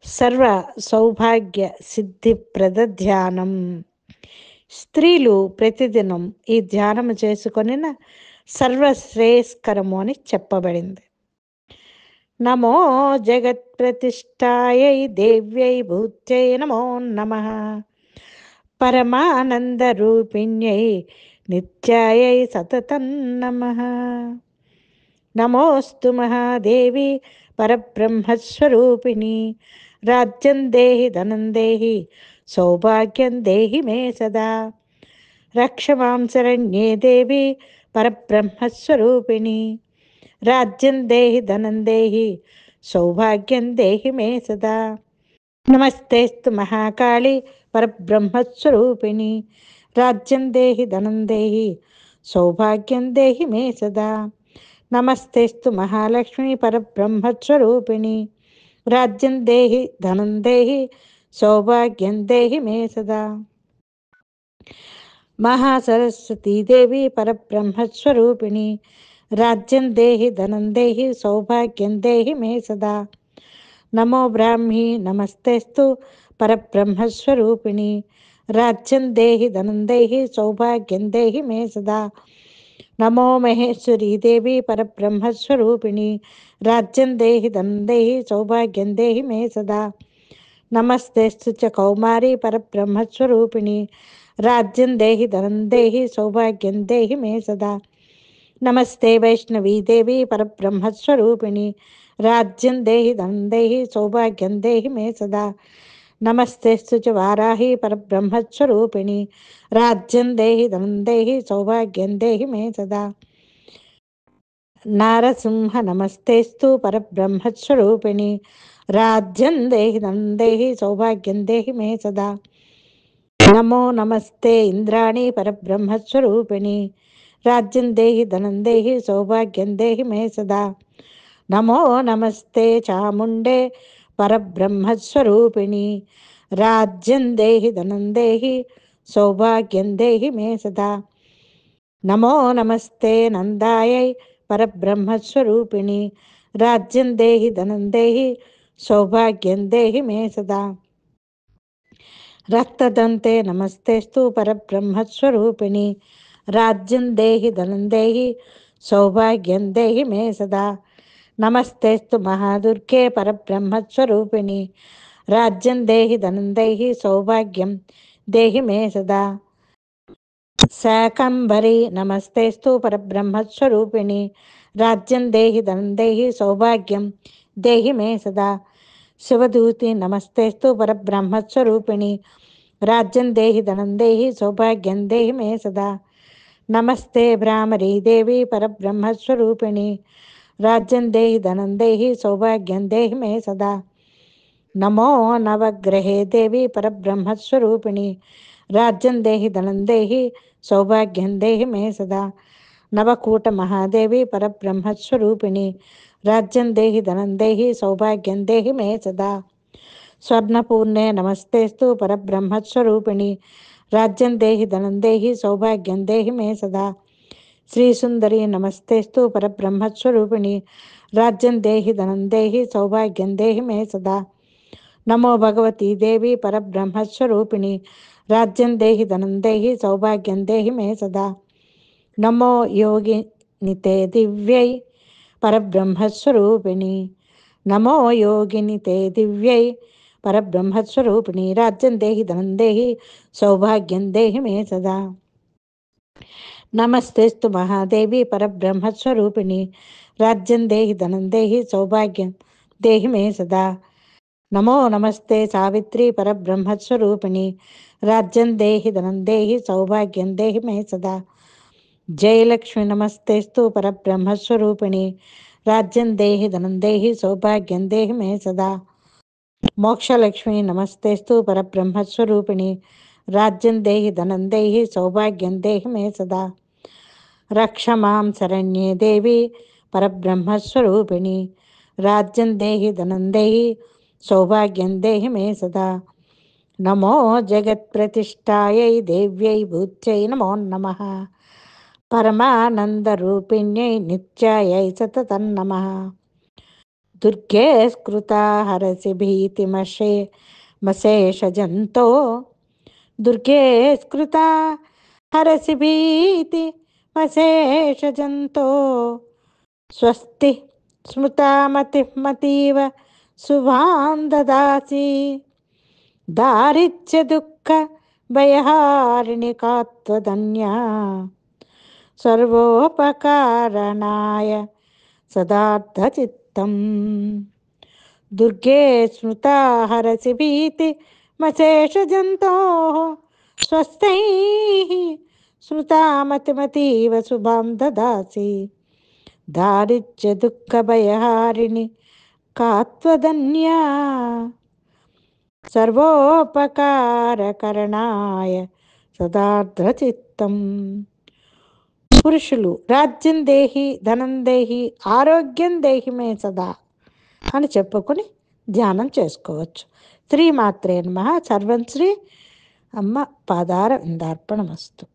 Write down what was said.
సర్వ సౌభాగ్య సిద్ధిప్రద ధ్యానం. స్త్రీలు ప్రతిదినం ఈ ధ్యానము చేసుకొనిన సర్వశ్రేయస్కరము అని చెప్పబడింది. నమో జగత్ప్రతిష్టాయై దేవ్యై భూత్యై నమో నమః. పరమానందరూపిణ్యై నిత్యాయై సతతం నమః. నమోస్తు మహాదేవి పరబ్రహ్మస్వరూపిణి. రాజ్యం దేహి ధనం దేహి సౌభాగ్యం దేహి మే సదా. రక్ష మాం శరణ్యే దేవి పరబ్రహ్మస్వరూపిణి. రాజ్యం దేహి ధనం దేహి సౌభాగ్యం దేహి మే సదా. నమస్తేస్తు మహాకాళి పరబ్రహ్మస్వరూపిణి. రాజ్యం దేహి ధనం దేహి సౌభాగ్యం దేహి మే సదా. నమస్తేస్తు మహాలక్ష్మి పరబ్రహ్మస్వరూపిణి. రాజ్యం దేహి ధనం దేహి సౌభాగ్యం దేహి మే సదా. మహాసరస్వతీదేవి పరబ్రహ్మస్వరూపిణి. రాజ్యం దేహి ధనం దేహి సౌభాగ్యం దేహి మే సదా. నమో బ్రాహ్మీ నమస్తేస్తు పరబ్రహ్మస్వరూపిణి. రాజ్యం దేహి ధనం దేహి సౌభాగ్యం దేహి మే సదా. నమో మహేశ్వరీ దేవి పరబ్రహ్మస్వరూపిణి. రాజ్యం దేహి ధనం దేహి సౌభాగ్యం దేహి మే సదా. నమస్తేస్తు చ కౌమారి పరబ్రహ్మస్వరూపిణి. రాజ్యం దేహి ధనం దేహి సౌభాగ్యం దేహి మే సదా. నమస్తే వైష్ణవీ దేవి పరబ్రహ్మస్వరూపిణి. రాజ్యం దేహి ధనం దేహి సౌభాగ్యం దేహి మే సదా. నమస్తేస్తు చ వారాహి పరబ్రహ్మస్వరూపిణి. రాజ్యం దేహి ధనం దేహి సౌభాగ్యం దేహి మే సదా. నారసింహ నమస్తేస్తు పరబ్రహ్మస్వరూపిణి. రాజ్యం దేహి ధనం దేహి సౌభాగ్యం దేహి మే సదా. నమో నమస్తే ఇంద్రాణి పరబ్రహ్మస్వరూపిణి. రాజ్యం దేహి ధనం దేహి సౌభాగ్యం దేహి మే సదా. నమో నమస్తే చాముండే పరబ్రహ్మస్వరూపిణి. రాజ్యం దేహి ధనం దేహి సౌభాగ్యం దేహి మే సదా. నమో నమస్తే నందాయై పరబ్రహ్మస్వరూపిణి. రాజ్యం దేహి ధనం దేహి సౌభాగ్యం దేహి మే సదా. రక్తదంతే నమస్తేస్తు పరబ్రహ్మస్వరూపిణి. రాజ్యం దేహి ధనం దేహి సౌభాగ్యం దేహి మే సదా. నమస్తేస్తు మహాదుర్గే పరబ్రహ్మస్వరూపిణి. రాజ్యం దేహి ధనం దేహి సౌభాగ్యం దేహి మే సదా. శాకంబరి నమస్తేస్తు పరబ్రహ్మస్వరూపిణి. రాజ్యం దేహి ధనం దేహి సౌభాగ్యం దేహి మే సదా. శివదూతి నమస్తేస్తు పరబ్రహ్మస్వరూపిణి. రాజ్యం దేహి ధనం దేహి సౌభాగ్యం దేహి మే సదా. నమస్తే భ్రామరీ దేవి పరబ్రహ్మస్వరూపిణి. రాజ్యం దేహి ధనం దేహి సౌభాగ్యం దేహి మే సదా. నమో నవగ్రహే దేవి పరబ్రహ్మస్వరూపిణి. రాజ్యం దేహి ధనం దేహి సౌభాగ్యం దేహి మే సదా. నవకూట మహాదేవి పరబ్రహ్మస్వరూపిణి. రాజ్యం దేహి ధనం దేహి సౌభాగ్యం దేహి మే సదా. స్వర్ణపూర్ణే నమస్తేస్తు పరబ్రహ్మస్వరూపిణి. రాజ్యం దేహి ధనం దేహి సౌభాగ్యం దేహి మే సదా. శ్రీసుందరి నమస్తేస్తు పరబ్రహ్మస్వరూపిణి. రాజ్యం దేహి ధనం దేహి సౌభాగ్యం దేహి మే సదా. నమో భగవతీ దేవి పరబ్రహ్మస్వరూపిణి. రాజ్యం దేహి ధనం దేహి సౌభాగ్యం దేహి మే సదా. నమో యోగినితే దివ్యై పరబ్రహ్మస్వరూపిణి. నమో యోగినితే దివ్యై పరబ్రహ్మస్వరూపిణి. రాజ్యం దేహి ధనం దేహి సౌభాగ్యం దేహి మే సదా. నమస్తేస్తు మహాదేవి పరబ్రహ్మస్వరూపిణి. రాజ్యం దేహి ధనం దేహి సౌభాగ్యం దేహి మే సదా. నమో నమస్తే సావిత్రి పరబ్రహ్మస్వరూపిణి. రాజ్యం దేహి ధనం దేహి సౌభాగ్యం దేహి మే సదా. జయలక్ష్మి నమస్తేస్తు పరబ్రహ్మస్వరూపిణి. రాజ్యం దేహి ధనం దేహి సౌభాగ్యం దేహి మే సదా. మోక్షలక్ష్మి నమస్తేస్తు పరబ్రహ్మస్వరూపిణి. రాజ్యం దేహి ధనం దేహి సౌభాగ్యం దేహి మే సదా. రక్ష మాం శరణ్యే దేవి పరబ్రహ్మస్వరూపిణి. రాజ్యం దేహి ధనం దేహి సౌభాగ్యం దేహి మే సదా. నమో జగత్ప్రతిష్టాయై దేవ్యై భూత్యై నమో నమః. పరమానందరూపిణ్యై నిత్యాయై సతతం నమః. దుర్గే స్కృతా హరసి మశేషజంతో దుర్గే స్కృతా హరసి మశేషజంతో స్వస్తి స్మృతామతిమతీవ శుభాం దదాసి దారిద్ర్య దుఃఖ భయహారిణి కాత్వధన్యా సర్వోపకారణాయ సదార్థచిత్తం దుర్గే స్మృతా హరసి మశేషజంతో స్వస్థై స్మృతామతిమతీవ శుభాం దదాసి దారిద్ర్య దుఃఖ భయహారిణి కాత్వధన్యా సర్వోపకారకరణాయ సదార్థచిత్తం. పురుషులు రాజ్యం దేహి, ధనం దేహి, ఆరోగ్యం దేహి మే సదా అని చెప్పుకొని ధ్యానం చేసుకోవచ్చు. శ్రీమాత్రే నమః. సర్వం శ్రీ అమ్మ పాదార విందార్పణమస్తు.